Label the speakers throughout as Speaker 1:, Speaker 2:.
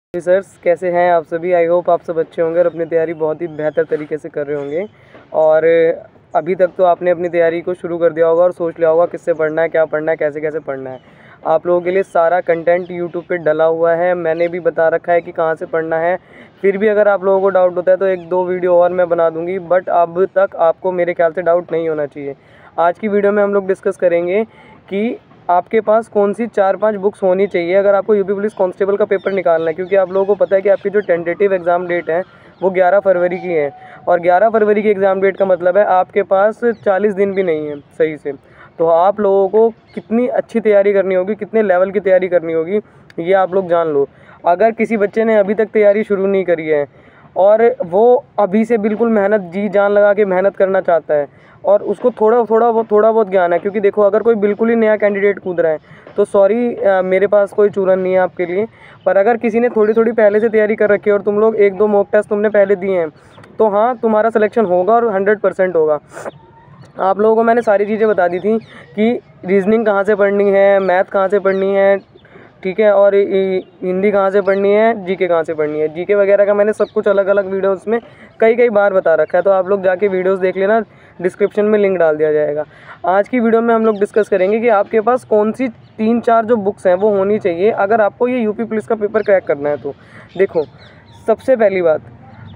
Speaker 1: Officers कैसे हैं आप सभी। आई होप आप सब अच्छे होंगे और अपनी तैयारी बहुत ही बेहतर तरीके से कर रहे होंगे। और अभी तक तो आपने अपनी तैयारी को शुरू कर दिया होगा और सोच लिया होगा किससे पढ़ना है, क्या पढ़ना है, कैसे कैसे पढ़ना है। आप लोगों के लिए सारा कंटेंट यूट्यूब पे डला हुआ है। मैंने भी बता रखा है कि कहाँ से पढ़ना है। फिर भी अगर आप लोगों को डाउट होता है तो एक दो वीडियो और मैं बना दूँगी, बट अब तक आपको मेरे ख्याल से डाउट नहीं होना चाहिए। आज की वीडियो में हम लोग डिस्कस करेंगे कि आपके पास कौन सी 4-5 बुक्स होनी चाहिए अगर आपको यूपी पुलिस कांस्टेबल का पेपर निकालना है। क्योंकि आप लोगों को पता है कि आपकी जो टेंटेटिव एग्ज़ाम डेट है वो 11 फरवरी की है, और 11 फरवरी की एग्ज़ाम डेट का मतलब है आपके पास 40 दिन भी नहीं है सही से। तो आप लोगों को कितनी अच्छी तैयारी करनी होगी, कितने लेवल की तैयारी करनी होगी, ये आप लोग जान लो। अगर किसी बच्चे ने अभी तक तैयारी शुरू नहीं करी है और वो अभी से बिल्कुल मेहनत जी जान लगा के मेहनत करना चाहता है और उसको थोड़ा बहुत ज्ञान है, क्योंकि देखो अगर कोई बिल्कुल ही नया कैंडिडेट कूद रहा है तो सॉरी, मेरे पास कोई चूरन नहीं है आपके लिए। पर अगर किसी ने थोड़ी पहले से तैयारी कर रखी है और तुम लोग 1-2 मॉक टेस्ट तुमने पहले दिए हैं तो हाँ, तुम्हारा सिलेक्शन होगा और 100% होगा। आप लोगों को मैंने सारी चीज़ें बता दी थी कि रीजनिंग कहाँ से पढ़नी है, मैथ कहाँ से पढ़नी है, ठीक है, और हिंदी कहाँ से पढ़नी है, जीके कहाँ से पढ़नी है। जीके वगैरह का मैंने सब कुछ अलग अलग वीडियोस में कई बार बता रखा है, तो आप लोग जाके वीडियोस देख लेना, डिस्क्रिप्शन में लिंक डाल दिया जाएगा। आज की वीडियो में हम लोग डिस्कस करेंगे कि आपके पास कौन सी 3-4 जो बुक्स हैं वो होनी चाहिए अगर आपको ये यूपी पुलिस का पेपर क्रैक करना है। तो देखो, सबसे पहली बात,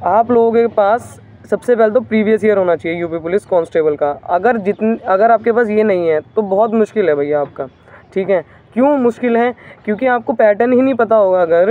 Speaker 1: आप लोगों के पास सबसे पहले तो प्रीवियस ईयर होना चाहिए यूपी पुलिस कांस्टेबल का। अगर आपके पास ये नहीं है तो बहुत मुश्किल है भैया आपका, ठीक है। क्यों मुश्किल है? क्योंकि आपको पैटर्न ही नहीं पता होगा अगर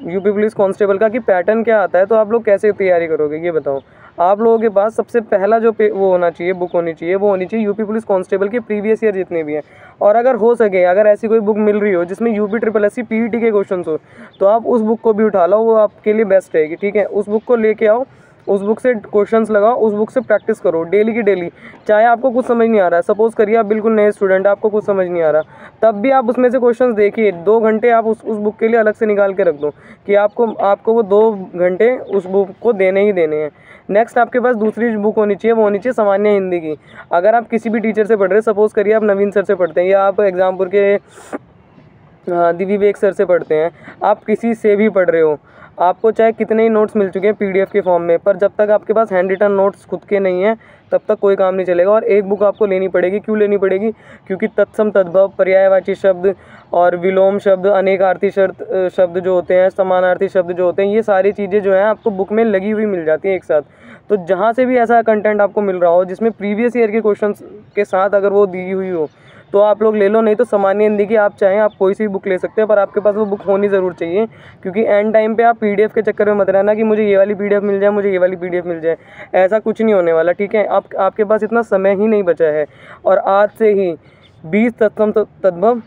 Speaker 1: यूपी पुलिस कांस्टेबल का कि पैटर्न क्या आता है, तो आप लोग कैसे तैयारी करोगे ये बताओ। आप लोगों के पास सबसे पहला जो वो होना चाहिए, बुक होनी चाहिए, वो होनी चाहिए यूपी पुलिस कांस्टेबल के प्रीवियस ईयर जितने भी हैं। और अगर हो सके, अगर ऐसी कोई बुक मिल रही हो जिसमें यूपी SSC पीईटी के क्वेश्चन हो, तो आप उस बुक को भी उठा लो, वो आपके लिए बेस्ट रहेगी, ठीक है। उस बुक को लेके आओ, उस बुक से क्वेश्चंस लगाओ, उस बुक से प्रैक्टिस करो डेली की डेली। चाहे आपको कुछ समझ नहीं आ रहा है, सपोज़ करिए आप बिल्कुल नए स्टूडेंट, आपको कुछ समझ नहीं आ रहा, तब भी आप उसमें से क्वेश्चंस देखिए। 2 घंटे आप उस बुक के लिए अलग से निकाल के रख दो कि आपको वो 2 घंटे उस बुक को देने ही देने हैं। नेक्स्ट आपके पास दूसरी बुक होनी चाहिए, वो होनी चाहिए सामान्य हिंदी की। अगर आप किसी भी टीचर से पढ़ रहे हैं, सपोज़ करिए आप नवीन सर से पढ़ते हैं या आप एग्जामपुर के दिविवेक सर से पढ़ते हैं, आप किसी से भी पढ़ रहे हो, आपको चाहे कितने ही नोट्स मिल चुके हैं पीडीएफ के फॉर्म में, पर जब तक आपके पास हैंड रिटन नोट्स खुद के नहीं हैं तब तक कोई काम नहीं चलेगा। और एक बुक आपको लेनी पड़ेगी। क्यों लेनी पड़ेगी? क्योंकि तत्सम, तद्भव, पर्यायवाची शब्द और विलोम शब्द, अनेकार्थी शब्द जो होते हैं, समानार्थी शब्द जो होते हैं, ये सारी चीज़ें जो हैं आपको बुक में लगी हुई मिल जाती हैं एक साथ। तो जहाँ से भी ऐसा कंटेंट आपको मिल रहा हो जिसमें प्रीवियस ईयर के क्वेश्चन के साथ अगर वो दी हुई हो तो आप लोग ले लो। नहीं तो सामान्य हिंदी की आप चाहें आप कोई सी बुक ले सकते हैं, पर आपके पास वो बुक होनी ज़रूर चाहिए। क्योंकि एंड टाइम पे आप पीडीएफ के चक्कर में मत रहना कि मुझे ये वाली पीडीएफ मिल जाए, मुझे ये वाली पीडीएफ मिल जाए। ऐसा कुछ नहीं होने वाला, ठीक है। आपके पास इतना समय ही नहीं बचा है। और आज से ही 20 तत्सम तद्भव,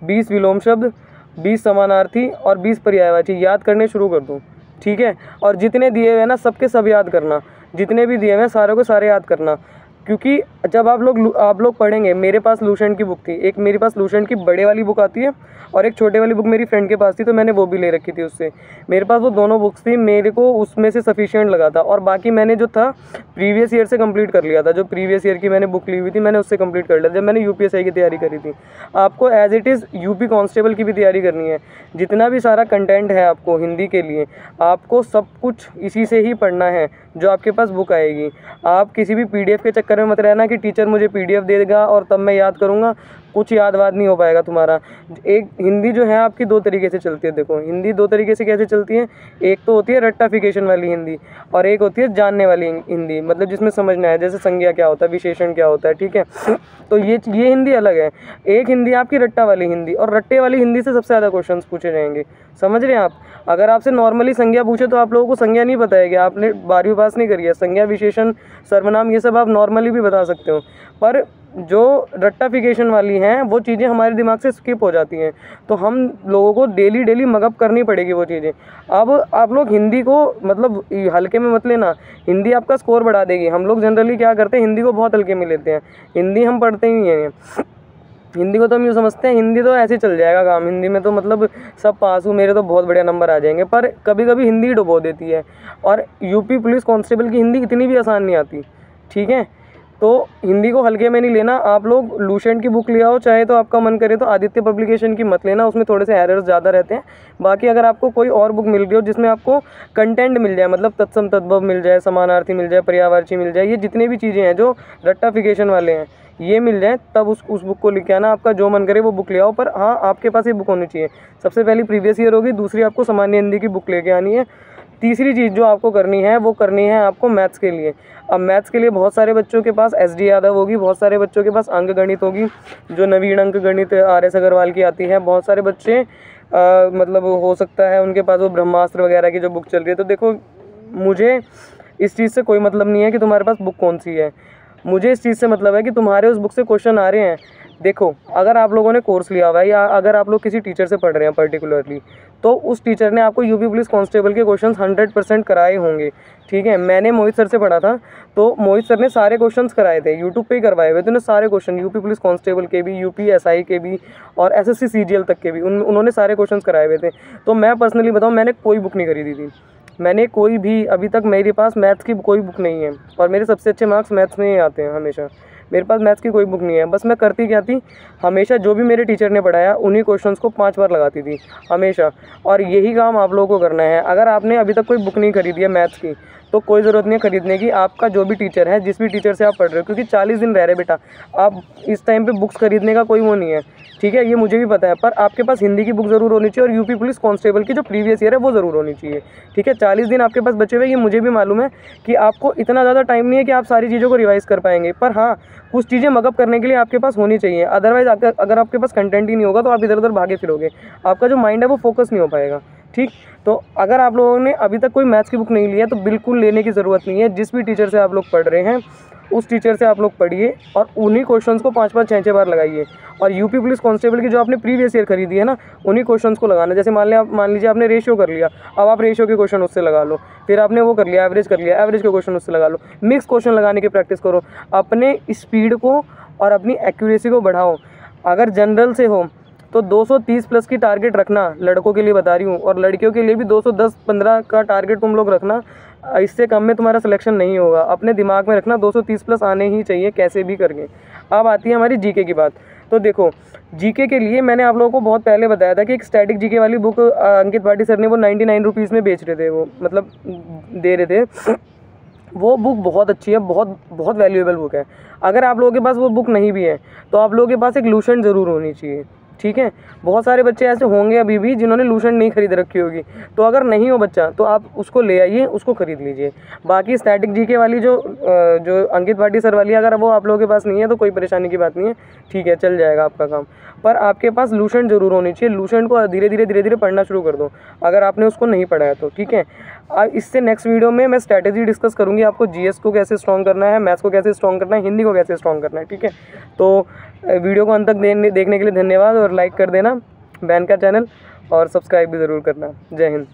Speaker 1: 20 विलोम शब्द, 20 समानार्थी और 20 पर्यायवाची याद करने शुरू कर दूँ, ठीक है। और जितने दिए हुए हैं ना, सबके सब याद करना, जितने भी दिए हुए हैं सारे को सारे याद करना। क्योंकि जब आप लोग पढ़ेंगे, मेरे पास लूसेंट की बुक थी, एक मेरे पास लूसेंट की बड़े वाली बुक आती है और एक छोटे वाली बुक मेरी फ्रेंड के पास थी, तो मैंने वो भी ले रखी थी उससे। मेरे पास वो दोनों बुक्स थी, मेरे को उसमें से सफिशिएंट लगा था। और बाकी मैंने जो था प्रीवियस ईयर से कंप्लीट कर लिया था, जो प्रीवियस ईयर की मैंने बुक ली हुई थी मैंने उससे कंप्लीट कर लिया जब मैंने यूपीएसआई की तैयारी करी थी। आपको as it is UP constable की भी तैयारी करनी है। जितना भी सारा कंटेंट है आपको हिंदी के लिए, आपको सब कुछ इसी से ही पढ़ना है जो आपके पास बुक आएगी। आप किसी भी पीडीएफ के चक्कर में मत रहना कि टीचर मुझे पीडीएफ देगा और तब मैं याद करूँगा, कुछ याद वाद नहीं हो पाएगा तुम्हारा। एक हिंदी जो है आपकी 2 तरीके से चलती है। देखो, हिंदी 2 तरीके से कैसे चलती है, एक तो होती है रट्टाफिकेशन वाली हिंदी और एक होती है जानने वाली हिंदी, मतलब जिसमें समझना है, जैसे संज्ञा क्या होता है, विशेषण क्या होता है, ठीक है। तो ये हिंदी अलग है। एक हिंदी आपकी रट्टा वाली हिंदी, और रट्टे वाली हिंदी से सबसे ज़्यादा क्वेश्चन पूछे जाएंगे, समझ रहे हैं आप। अगर आपसे नॉर्मली संज्ञा पूछे तो आप लोगों को संज्ञा नहीं पता है कि आपने 12वीं पास नहीं करी है। संज्ञा, विशेषण, सर्वनाम, ये सब आप नॉर्मली भी बता सकते हो, पर जो रट्टाफिकेशन वाली हैं वो चीज़ें हमारे दिमाग से स्किप हो जाती हैं। तो हम लोगों को डेली मगअप करनी पड़ेगी वो चीज़ें। अब आप लोग हिंदी को मतलब हल्के में मत लेना, हिंदी आपका स्कोर बढ़ा देगी। हम लोग जनरली क्या करते हैं, हिंदी को बहुत हल्के में लेते हैं। हिंदी हम पढ़ते ही हैं, हिंदी को तो हम यूँ समझते हैं हिंदी तो ऐसे चल जाएगा काम, हिंदी में तो मतलब सब पास हूँ, मेरे तो बहुत बढ़िया नंबर आ जाएंगे। पर कभी कभी हिंदी डुबो देती है। और यूपी पुलिस कांस्टेबल की हिंदी इतनी भी आसान नहीं आती, ठीक है। तो हिंदी को हल्के में नहीं लेना। आप लोग लूसेंट की बुक ले आओ, चाहे तो आपका मन करे तो आदित्य पब्लिकेशन की मत लेना, उसमें थोड़े से एरर्स ज़्यादा रहते हैं। बाकी अगर आपको कोई और बुक मिल रही हो जिसमें आपको कंटेंट मिल जाए, मतलब तत्सम तद्भव मिल जाए, समानार्थी मिल जाए, पर्यायवाची मिल जाए, ये जितने भी चीज़ें हैं जो रट्टाफिकेशन वाले हैं ये मिल जाए, तब उस बुक को लेके आना। आपका जो मन करे वो बुक ले आओ, पर हाँ आपके पास ये बुक होनी चाहिए। सबसे पहली प्रीवियस ईयर होगी, दूसरी आपको सामान्य हिंदी की बुक लेके आनी है, तीसरी चीज़ जो आपको करनी है वो करनी है आपको मैथ्स के लिए। अब मैथ्स के लिए बहुत सारे बच्चों के पास SD यादव होगी, बहुत सारे बच्चों के पास अंक गणित होगी, जो नवीन अंक गणित RS अग्रवाल की आती है। बहुत सारे बच्चे मतलब हो सकता है उनके पास वो ब्रह्मास्त्र वगैरह की जो बुक चल रही है। तो देखो, मुझे इस चीज़ से कोई मतलब नहीं है कि तुम्हारे पास बुक कौन सी है, मुझे इस चीज़ से मतलब है कि तुम्हारे उस बुक से क्वेश्चन आ रहे हैं। देखो, अगर आप लोगों ने कोर्स लिया हुआ है या अगर आप लोग किसी टीचर से पढ़ रहे हैं पर्टिकुलरली, तो उस टीचर ने आपको यूपी पुलिस कांस्टेबल के क्वेश्चंस 100% कराए होंगे। ठीक है, मैंने मोहित सर से पढ़ा था, तो मोहित सर ने सारे क्वेश्चंस कराए थे, यूट्यूब पे ही करवाए हुए थे उन्होंने सारे क्वेश्चन, यूपी पुलिस कांस्टेबल के भी, UPSI के भी और SSC CGL तक के भी उन्होंने सारे क्वेश्चन कराए हुए थे। तो मैं पर्सनली बताऊँ, मैंने कोई बुक नहीं खरीदी थी, मैंने कोई भी अभी तक, मेरे पास मैथ्स की कोई बुक नहीं है और मेरे सबसे अच्छे मार्क्स मैथ्स में ही आते हैं हमेशा। मेरे पास मैथ्स की कोई बुक नहीं है। बस मैं करती क्या थी, हमेशा जो भी मेरे टीचर ने पढ़ाया उन्हीं क्वेश्चंस को 5 बार लगाती थी हमेशा, और यही काम आप लोगों को करना है। अगर आपने अभी तक कोई बुक नहीं खरीदी है मैथ्स की, तो कोई ज़रूरत नहीं है खरीदने की। आपका जो भी टीचर है, जिस भी टीचर से आप पढ़ रहे हो, क्योंकि 40 दिन रह रहे बेटा, आप इस टाइम पे बुक्स खरीदने का कोई वो नहीं है, ठीक है, ये मुझे भी पता है, पर आपके पास हिंदी की बुक ज़रूर होनी चाहिए और यूपी पुलिस कांस्टेबल की जो प्रीवियस ईयर है वो ज़रूर होनी चाहिए। ठीक है, 40 दिन आपके पास बचे हुए, ये मुझे भी मालूम है कि आपको इतना ज़्यादा टाइम नहीं है कि आप सारी चीज़ों को रिवाइज़ कर पाएंगे, पर हाँ कुछ चीज़ें मगअप करने के लिए आपके पास होनी चाहिए। अदरवाइज़ अगर आपके पास कंटेंट ही नहीं होगा तो आप इधर उधर भागे फिरोगे, आपका जो माइंड है वो फोकस नहीं हो पाएगा। ठीक, तो अगर आप लोगों ने अभी तक कोई मैथ्स की बुक नहीं ली है तो बिल्कुल लेने की ज़रूरत नहीं है। जिस भी टीचर से आप लोग पढ़ रहे हैं उस टीचर से आप लोग पढ़िए और उन्हीं क्वेश्चंस को 5-5 6-6 बार लगाइए। और यूपी पुलिस कांस्टेबल की जो आपने प्रीवियस ईयर खरीदी है ना, उन्हीं क्वेश्चंस को लगाना। जैसे मान लीजिए आपने रेशियो कर लिया, अब आप रेशियो के क्वेश्चन उससे लगा लो। फिर आपने वो कर लिया, एवरेज कर लिया, एवरेज के क्वेश्चन उससे लगा लो। मिक्स क्वेश्चन लगाने की प्रैक्टिस करो, अपने स्पीड को और अपनी एक्यूरेसी को बढ़ाओ। अगर जनरल से हो तो 230 प्लस की टारगेट रखना, लड़कों के लिए बता रही हूँ, और लड़कियों के लिए भी 210-15 का टारगेट तुम लोग रखना। इससे कम में तुम्हारा सिलेक्शन नहीं होगा। अपने दिमाग में रखना 230 प्लस आने ही चाहिए कैसे भी करके। अब आती है हमारी जीके की बात। तो देखो, जीके के लिए मैंने आप लोगों को बहुत पहले बताया था कि एक स्टैटिक जीके वाली बुक अंकित भाटी सर ने वो 99 रुपीज़ में बेच रहे थे, वो मतलब दे रहे थे। वो बुक बहुत अच्छी है, बहुत बहुत वैल्यूएबल बुक है। अगर आप लोगों के पास वो बुक नहीं भी है तो आप लोगों के पास एक लूसेंट ज़रूर होनी चाहिए। ठीक है, बहुत सारे बच्चे ऐसे होंगे अभी भी जिन्होंने लूसेंट नहीं खरीद रखी होगी, तो अगर नहीं हो बच्चा तो आप उसको ले आइए, उसको खरीद लीजिए। बाकी स्टैटिक जीके वाली जो अंकित भाटी सर वाली, अगर वो आप लोगों के पास नहीं है तो कोई परेशानी की बात नहीं है, ठीक है, चल जाएगा आपका काम। पर आपके पास लूसेंट ज़रूर होनी चाहिए। लूसेंट को धीरे धीरे पढ़ना शुरू कर दो अगर आपने उसको नहीं पढ़ा है तो। ठीक है, इससे नेक्स्ट वीडियो में मैं स्ट्रैटेजी डिस्कस करूँगी, आपको GS को कैसे स्ट्रॉन्ग करना है, मैथ्स को कैसे स्ट्रॉन्ग करना है, हिंदी को कैसे स्ट्रॉन्ग करना है। ठीक है, तो वीडियो को अंत तक देखने के लिए धन्यवाद और लाइक कर देना बैन का चैनल और सब्सक्राइब भी ज़रूर करना। जय हिंद।